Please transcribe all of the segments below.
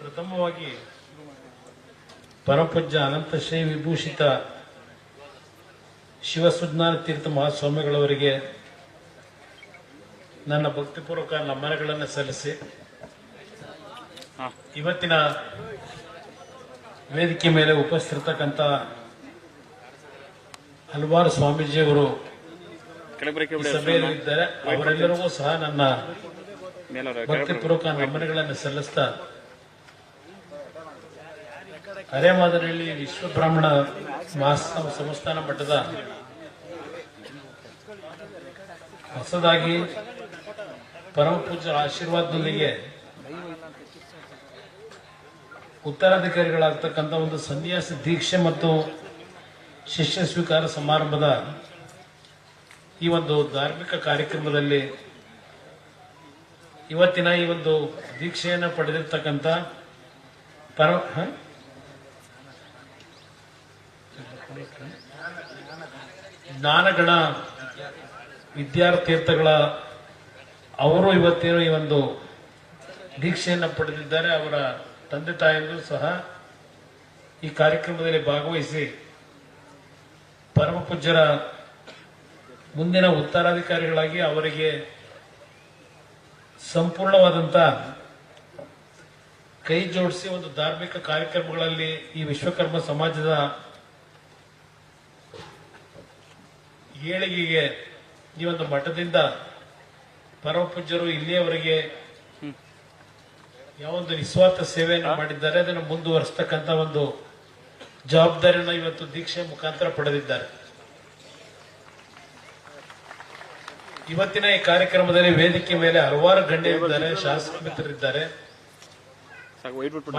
ಪ್ರಥಮವಾಗಿ ಪರಮಪೂಜ್ಯ ಅನಂತ ಶ್ರೀ ವಿಭೂಷಿತ ಶಿವಸುಜ್ಞಾನ ತೀರ್ಥ ಮಹಾಸ್ವಾಮಿಗಳವರಿಗೆ ನನ್ನ ಭಕ್ತಿಪೂರ್ವಕ ನಮನಗಳನ್ನು ಸಲ್ಲಿಸಿ ಇವತ್ತಿನ ವೇದಿಕೆ ಮೇಲೆ ಉಪಸ್ಥಿತಕ್ಕಂಥ ಹಲವಾರು ಸ್ವಾಮೀಜಿಯವರು ಸಭೆಯಲ್ಲಿ ಇದ್ದಾರೆ. ಅವರೆಲ್ಲರಿಗೂ ಸಹ ನನ್ನ ಭಕ್ತಿಪೂರ್ವಕ ನಮನಗಳನ್ನು ಸಲ್ಲಿಸ್ತಾ ಅರೆಮಾದನಹಳ್ಳಿ ವಿಶ್ವ ಬ್ರಾಹ್ಮಣ ಸಂಸ್ಥಾನ ಮಟ್ಟದ ಹೊಸದಾಗಿ ಪರಮಪೂಜ್ಯ ಆಶೀರ್ವಾದದೊಂದಿಗೆ ಉತ್ತರಾಧಿಕಾರಿಗಳಾಗ್ತಕ್ಕಂಥ ಒಂದು ಸನ್ಯಾಸ ದೀಕ್ಷೆ ಮತ್ತು ಶಿಷ್ಯ ಸ್ವೀಕಾರ ಸಮಾರಂಭದ ಈ ಒಂದು ಧಾರ್ಮಿಕ ಕಾರ್ಯಕ್ರಮದಲ್ಲಿ ಇವತ್ತಿನ ಈ ಒಂದು ದೀಕ್ಷೆಯನ್ನು ಪಡೆದಿರ್ತಕ್ಕಂಥ ಜ್ಞಾನಗಣ ವಿದ್ಯಾರ್ಥಿಗಳ ಅವರು ಇವತ್ತೇನು ಈ ಒಂದು ದೀಕ್ಷೆಯನ್ನು ಪಡೆದಿದ್ದಾರೆ. ಅವರ ತಂದೆ ತಾಯಿಯರು ಸಹ ಈ ಕಾರ್ಯಕ್ರಮದಲ್ಲಿ ಭಾಗವಹಿಸಿ ಪರಮಪೂಜ್ಯರ ಮುಂದಿನ ಉತ್ತರಾಧಿಕಾರಿಗಳಾಗಿ ಅವರಿಗೆ ಸಂಪೂರ್ಣವಾದಂತ ಕೈ ಜೋಡಿಸಿ ಒಂದು ಧಾರ್ಮಿಕ ಕಾರ್ಯಕ್ರಮಗಳಲ್ಲಿ ಈ ವಿಶ್ವಕರ್ಮ ಸಮಾಜದ ಏಳಿಗೆಗೆ ಈ ಒಂದು ಮಠದಿಂದ ಪರಮಪೂಜ್ಯರು ಇಲ್ಲಿಯವರೆಗೆ ಯಾವೊಂದು ನಿಸ್ವಾರ್ಥ ಸೇವೆಯನ್ನು ಮಾಡಿದ್ದಾರೆ ಅದನ್ನು ಮುಂದುವರಿಸತಕ್ಕಂಥ ಒಂದು ಜವಾಬ್ದಾರಿಯನ್ನು ಇವತ್ತು ದೀಕ್ಷೆ ಮುಖಾಂತರ ಪಡೆದಿದ್ದಾರೆ. ಇವತ್ತಿನ ಈ ಕಾರ್ಯಕ್ರಮದಲ್ಲಿ ವೇದಿಕೆ ಮೇಲೆ ಹಲವಾರು ಗಣ್ಯರಿದ್ದಾರೆ, ಶಾಸಕ ಮಿತ್ರರಿದ್ದಾರೆ,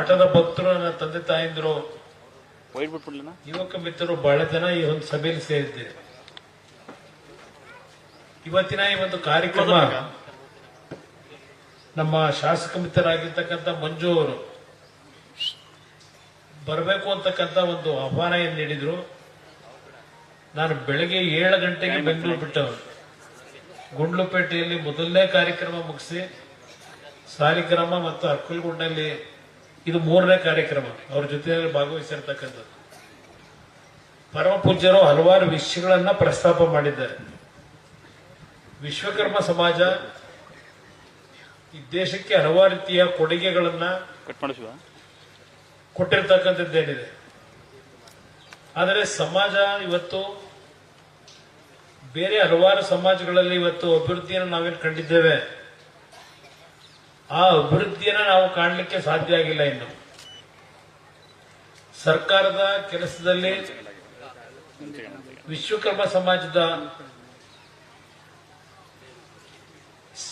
ಮಠದ ಭಕ್ತರು, ನನ್ನ ತಂದೆ ತಾಯಂದಿರು, ಯುವಕ ಮಿತ್ರರು ಬಹಳ ಜನ ಈ ಒಂದು ಸಭೆಯಲ್ಲಿ ಸೇರಿದ್ದೇವೆ. ಇವತ್ತಿನ ಈ ಒಂದು ಕಾರ್ಯಕ್ರಮ ನಮ್ಮ ಶಾಸಕ ಮಿತ್ರರಾಗಿರ್ತಕ್ಕಂಥ ಮಂಜು ಅವರು ಬರಬೇಕು ಅಂತಕ್ಕಂಥ ಒಂದು ಆಹ್ವಾನ ಏನು ನೀಡಿದ್ರು. ನಾನು ಬೆಳಗ್ಗೆ 7 ಗಂಟೆಗೆ ಬೆಂಗಳೂರು ಬಿಟ್ಟವರು, ಗುಂಡ್ಲುಪೇಟೆಯಲ್ಲಿ ಮೊದಲನೇ ಕಾರ್ಯಕ್ರಮ ಮುಗಿಸಿ ಸಾಲಿಗ್ರಾಮ ಮತ್ತು ಅರ್ಕಲ್ಗುಂಡಲ್ಲಿ ಇದು 3ನೇ ಕಾರ್ಯಕ್ರಮ ಅವ್ರ ಜೊತೆಯಲ್ಲಿ ಭಾಗವಹಿಸಿರ್ತಕ್ಕಂಥದ್ದು. ಪರಮ ಪೂಜ್ಯರು ಹಲವಾರು ವಿಷಯಗಳನ್ನ ಪ್ರಸ್ತಾಪ ಮಾಡಿದ್ದಾರೆ. ವಿಶ್ವಕರ್ಮ ಸಮಾಜ ಈ ದೇಶಕ್ಕೆ ಹಲವಾರು ರೀತಿಯ ಕೊಡುಗೆಗಳನ್ನ ಕೊಟ್ಟಿರ್ತಕ್ಕಂಥದ್ದೇನಿದೆ. ಆದರೆ ಸಮಾಜ ಇವತ್ತು ಬೇರೆ ಹಲವಾರು ಸಮಾಜಗಳಲ್ಲಿ ಇವತ್ತು ಅಭಿವೃದ್ಧಿಯನ್ನು ನಾವೇನು ಕಂಡಿದ್ದೇವೆ, ಆ ಅಭಿವೃದ್ಧಿಯನ್ನು ನಾವು ಕಾಣಲಿಕ್ಕೆ ಸಾಧ್ಯ ಆಗಿಲ್ಲ. ಇನ್ನು ಸರ್ಕಾರದ ಕೆಲಸದಲ್ಲಿ ವಿಶ್ವಕರ್ಮ ಸಮಾಜದ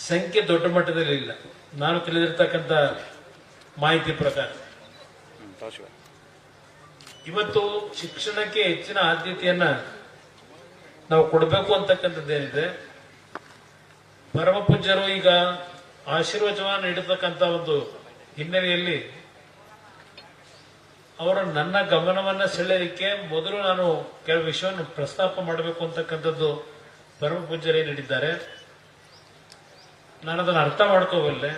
ಸಂಖ್ಯೆ ದೊಡ್ಡ ಮಟ್ಟದಲ್ಲಿ ಇಲ್ಲ. ನಾನು ತಿಳಿದಿರ್ತಕ್ಕಂಥ ಮಾಹಿತಿ ಪ್ರಕಾರ ಇವತ್ತು ಶಿಕ್ಷಣಕ್ಕೆ ಹೆಚ್ಚಿನ ಆದ್ಯತೆಯನ್ನ ನಾವು ಕೊಡಬೇಕು ಅಂತಕ್ಕಂಥದ್ದೇನಿದೆ. ಪರಮಪೂಜ್ಯರು ಈಗ ಆಶೀರ್ವಚನ ನೀಡತಕ್ಕಂಥ ಒಂದು ಹಿನ್ನೆಲೆಯಲ್ಲಿ ಅವರು ನನ್ನ ಗಮನವನ್ನ ಸೆಳೆಯಲಿಕ್ಕೆ ಮೊದಲು ನಾನು ಕೆಲವು ವಿಷಯವನ್ನು ಪ್ರಸ್ತಾಪ ಮಾಡಬೇಕು ಅಂತಕ್ಕಂಥದ್ದು ಪರಮಪೂಜ್ಯರೇ ನೀಡಿದ್ದಾರೆ. ನಾನು ಅದನ್ನು ಅರ್ಥ ಮಾಡ್ಕೋಬಲ್ಲೆ.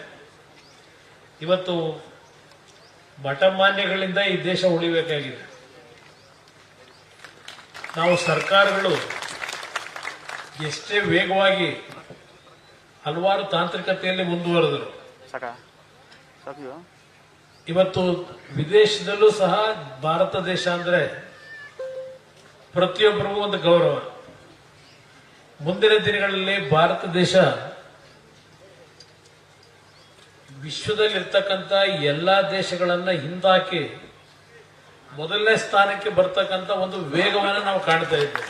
ಇವತ್ತು ಮಠಮಾನ್ಯಗಳಿಂದ ಈ ದೇಶ ಉಳಿಬೇಕಾಗಿದೆ. ನಾವು ಸರ್ಕಾರಗಳು ಎಷ್ಟೇ ವೇಗವಾಗಿ ಹಲವಾರು ತಾಂತ್ರಿಕತೆಯಲ್ಲಿ ಮುಂದುವರೆದರು, ಇವತ್ತು ವಿದೇಶದಲ್ಲೂ ಸಹ ಭಾರತ ದೇಶ ಅಂದ್ರೆ ಪ್ರತಿಯೊಬ್ಬರಿಗೂ ಒಂದು ಗೌರವ. ಮುಂದಿನ ದಿನಗಳಲ್ಲಿ ಭಾರತ ದೇಶ ವಿಶ್ವದಲ್ಲಿರ್ತಕ್ಕಂಥ ಎಲ್ಲಾ ದೇಶಗಳನ್ನ ಹಿಂದಾಕಿ ಮೊದಲನೇ ಸ್ಥಾನಕ್ಕೆ ಬರ್ತಕ್ಕಂಥ ಒಂದು ವೇಗವನ್ನು ನಾವು ಕಾಣ್ತಾ ಇದ್ದೇವೆ.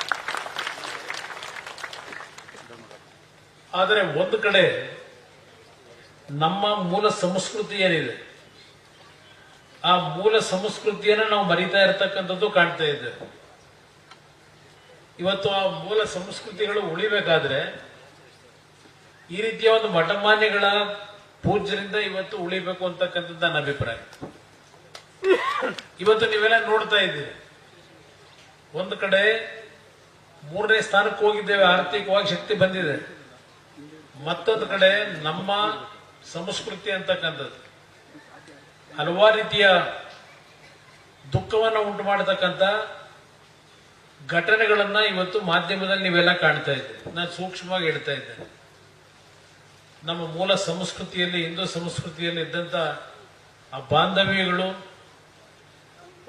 ಆದರೆ ಒಂದು ಕಡೆ ನಮ್ಮ ಮೂಲ ಸಂಸ್ಕೃತಿ ಏನಿದೆ, ಆ ಮೂಲ ಸಂಸ್ಕೃತಿಯನ್ನು ನಾವು ಮರಿತಾ ಇರತಕ್ಕಂಥದ್ದು ಕಾಣ್ತಾ ಇದ್ದೇವೆ. ಇವತ್ತು ಆ ಮೂಲ ಸಂಸ್ಕೃತಿಗಳು ಉಳಿಬೇಕಾದ್ರೆ ಈ ರೀತಿಯ ಒಂದು ಮಠಮಾನ್ಯಗಳ ಪೂಜ್ಯರಿಂದ ಇವತ್ತು ಉಳಿಬೇಕು ಅಂತಕ್ಕಂಥದ್ದು ನನ್ನ ಅಭಿಪ್ರಾಯ. ಇವತ್ತು ನೀವೆಲ್ಲ ನೋಡ್ತಾ ಇದ್ದೀರಿ, ಒಂದು ಕಡೆ 3ನೇ ಸ್ಥಾನಕ್ಕೆ ಹೋಗಿದ್ದೇವೆ, ಆರ್ಥಿಕವಾಗಿ ಶಕ್ತಿ ಬಂದಿದೆ. ಮತ್ತೊಂದು ಕಡೆ ನಮ್ಮ ಸಂಸ್ಕೃತಿ ಅಂತಕ್ಕಂಥದ್ದು ಹಲವಾರು ರೀತಿಯ ದುಃಖವನ್ನು ಉಂಟು ಮಾಡತಕ್ಕಂಥ ಘಟನೆಗಳನ್ನ ಇವತ್ತು ಮಾಧ್ಯಮದಲ್ಲಿ ನೀವೆಲ್ಲ ಕಾಣ್ತಾ ಇದ್ದೀರಿ. ನಾನು ಸೂಕ್ಷ್ಮವಾಗಿ ಹೇಳ್ತಾ ಇದ್ದೇನೆ. ನಮ್ಮ ಮೂಲ ಸಂಸ್ಕೃತಿಯಲ್ಲಿ, ಹಿಂದೂ ಸಂಸ್ಕೃತಿಯಲ್ಲಿ ಇದ್ದಂತ ಆ ಬಾಂಧವ್ಯಗಳು,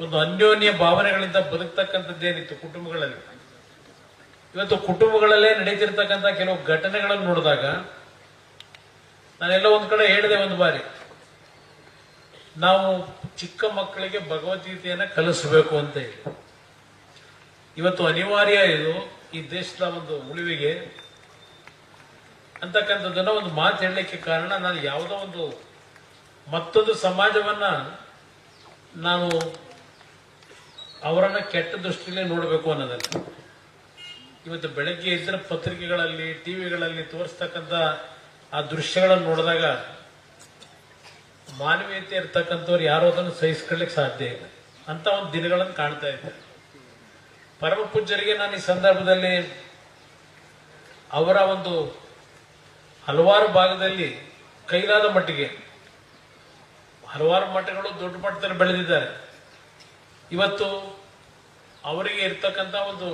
ಒಂದು ಅನ್ಯೋನ್ಯ ಭಾವನೆಗಳಿಂದ ಬದುಕ್ತಕ್ಕಂಥದ್ದೇನಿತ್ತು ಕುಟುಂಬಗಳಲ್ಲಿ, ಇವತ್ತು ಕುಟುಂಬಗಳಲ್ಲೇ ನಡೀತಿರ್ತಕ್ಕಂಥ ಕೆಲವು ಘಟನೆಗಳನ್ನು ನೋಡಿದಾಗ ನಾನೆಲ್ಲ ಒಂದ್ ಕಡೆ ಹೇಳಿದೆ ಒಂದು ಬಾರಿ, ನಾವು ಚಿಕ್ಕ ಮಕ್ಕಳಿಗೆ ಭಗವದ್ಗೀತೆಯನ್ನ ಕಲಿಸಬೇಕು ಅಂತ ಹೇಳಿ. ಇವತ್ತು ಅನಿವಾರ್ಯ ಇದು ಈ ದೇಶದ ಒಂದು ಉಳಿವಿಗೆ ಅಂತಕ್ಕಂಥದ್ದನ್ನ ಒಂದು ಮಾತು ಹೇಳಲಿಕ್ಕೆ ಕಾರಣ, ನಾನು ಯಾವುದೋ ಒಂದು ಮತ್ತೊಂದು ಸಮಾಜವನ್ನ ನಾನು ಅವರನ್ನ ಕೆಟ್ಟ ದೃಷ್ಟಿಯಲ್ಲಿ ನೋಡಬೇಕು ಅನ್ನೋದಲ್ಲ. ಇವತ್ತು ಬೆಳಗ್ಗೆ ಇತರ ಪತ್ರಿಕೆಗಳಲ್ಲಿ, ಟಿವಿಗಳಲ್ಲಿ ತೋರಿಸ್ತಕ್ಕಂಥ ಆ ದೃಶ್ಯಗಳನ್ನು ನೋಡಿದಾಗ ಮಾನವೀಯತೆ ಇರ್ತಕ್ಕಂಥವ್ರು ಯಾರೋ ಅದನ್ನು ಸಹಿಸ್ಕೊಳ್ಳಿಕ್ಕೆ ಸಾಧ್ಯ ಇಲ್ಲ ಅಂತ ಒಂದು ದಿನಗಳನ್ನು ಕಾಣ್ತಾ ಇದ್ದೆ. ಪರಮ ಪೂಜ್ಯರಿಗೆ ನಾನು ಈ ಸಂದರ್ಭದಲ್ಲಿ ಅವರ ಒಂದು ಹಲವಾರು ಭಾಗದಲ್ಲಿ ಕೈಲಾದ ಮಟ್ಟಿಗೆ ಹಲವಾರು ಮಠಗಳು ದೊಡ್ಡ ಮಟ್ಟದಲ್ಲಿ ಬೆಳೆದಿದ್ದಾರೆ. ಇವತ್ತು ಅವರಿಗೆ ಇರ್ತಕ್ಕಂಥ ಒಂದು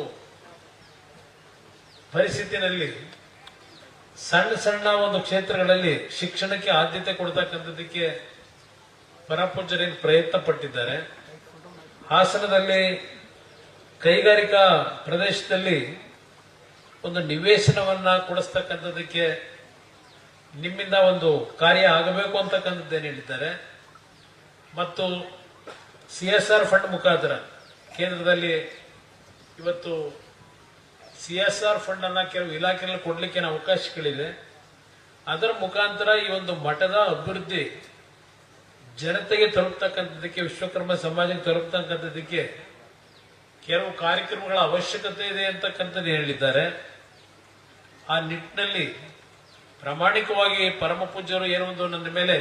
ಪರಿಸ್ಥಿತಿನಲ್ಲಿ ಸಣ್ಣ ಸಣ್ಣ ಒಂದು ಕ್ಷೇತ್ರಗಳಲ್ಲಿ ಶಿಕ್ಷಣಕ್ಕೆ ಆದ್ಯತೆ ಕೊಡ್ತಕ್ಕಂಥದ್ದಕ್ಕೆ ಪರಪೂಜ್ಯರೇನು ಪ್ರಯತ್ನ ಪಟ್ಟಿದ್ದಾರೆ. ಹಾಸನದಲ್ಲಿ ಕೈಗಾರಿಕಾ ಪ್ರದೇಶದಲ್ಲಿ ಒಂದು ನಿವೇಶನವನ್ನ ಕೊಡಿಸ್ತಕ್ಕಂಥದ್ದಕ್ಕೆ ನಿಮ್ಮಿಂದ ಒಂದು ಕಾರ್ಯ ಆಗಬೇಕು ಅಂತಕ್ಕಂಥದ್ದೇನು ಹೇಳಿದ್ದಾರೆ. ಮತ್ತು CSR ಫಂಡ್ ಮುಖಾಂತರ ಕೇಂದ್ರದಲ್ಲಿ ಇವತ್ತು CSR ಫಂಡ್ ಅನ್ನ ಕೆಲವು ಇಲಾಖೆಗಳಲ್ಲಿ ಕೊಡ್ಲಿಕ್ಕೆ ಅವಕಾಶಗಳಿದೆ. ಅದರ ಮುಖಾಂತರ ಈ ಒಂದು ಮಠದ ಅಭಿವೃದ್ಧಿ ಜನತೆಗೆ ತಲುಪತಕ್ಕಂಥದ್ದಕ್ಕೆ, ವಿಶ್ವಕರ್ಮ ಸಮಾಜಕ್ಕೆ ತಲುಪತಕ್ಕಂಥದ್ದಕ್ಕೆ ಕೆಲವು ಕಾರ್ಯಕ್ರಮಗಳ ಅವಶ್ಯಕತೆ ಇದೆ ಅಂತಕ್ಕಂಥದ್ದು ಹೇಳಿದ್ದಾರೆ. ಆ ನಿಟ್ಟಿನಲ್ಲಿ ಪ್ರಾಮಾಣಿಕವಾಗಿ ಪರಮ ಪೂಜ್ಯರು ಏನೋ ಒಂದು ನನ್ನ ಮೇಲೆ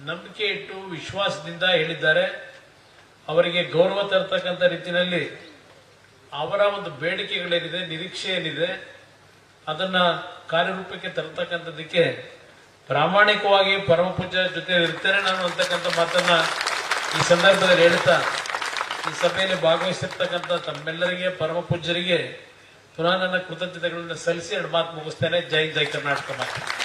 ನಂಬಿಕೆ ಇಟ್ಟು ವಿಶ್ವಾಸದಿಂದ ಹೇಳಿದ್ದಾರೆ. ಅವರಿಗೆ ಗೌರವ ತರತಕ್ಕಂಥ ರೀತಿಯಲ್ಲಿ ಅವರ ಒಂದು ಬೇಡಿಕೆಗಳೇನಿದೆ, ನಿರೀಕ್ಷೆ ಏನಿದೆ, ಅದನ್ನ ಕಾರ್ಯರೂಪಕ್ಕೆ ತರತಕ್ಕಂಥದ್ದಕ್ಕೆ ಪ್ರಾಮಾಣಿಕವಾಗಿ ಪರಮ ಪೂಜ್ಯ ಜೊತೆ ಇರ್ತೇನೆ ನಾನು ಅಂತಕ್ಕಂಥ ಮಾತನ್ನ ಈ ಸಂದರ್ಭದಲ್ಲಿ ಹೇಳ್ತಾ, ಈ ಸಭೆಯಲ್ಲಿ ಭಾಗವಹಿಸಿರ್ತಕ್ಕಂಥ ತಮ್ಮೆಲ್ಲರಿಗೆ, ಪರಮ ಪೂಜ್ಯರಿಗೆ ಪುನಃ ನನ್ನ ಕೃತಜ್ಞತೆಗಳನ್ನು ಸಲ್ಲಿಸಿ ಎರಡು ಮಾತು ಮುಗಿಸ್ತೇನೆ. ಜೈ ಜೈ ಕರ್ನಾಟಕ ಮಾತು.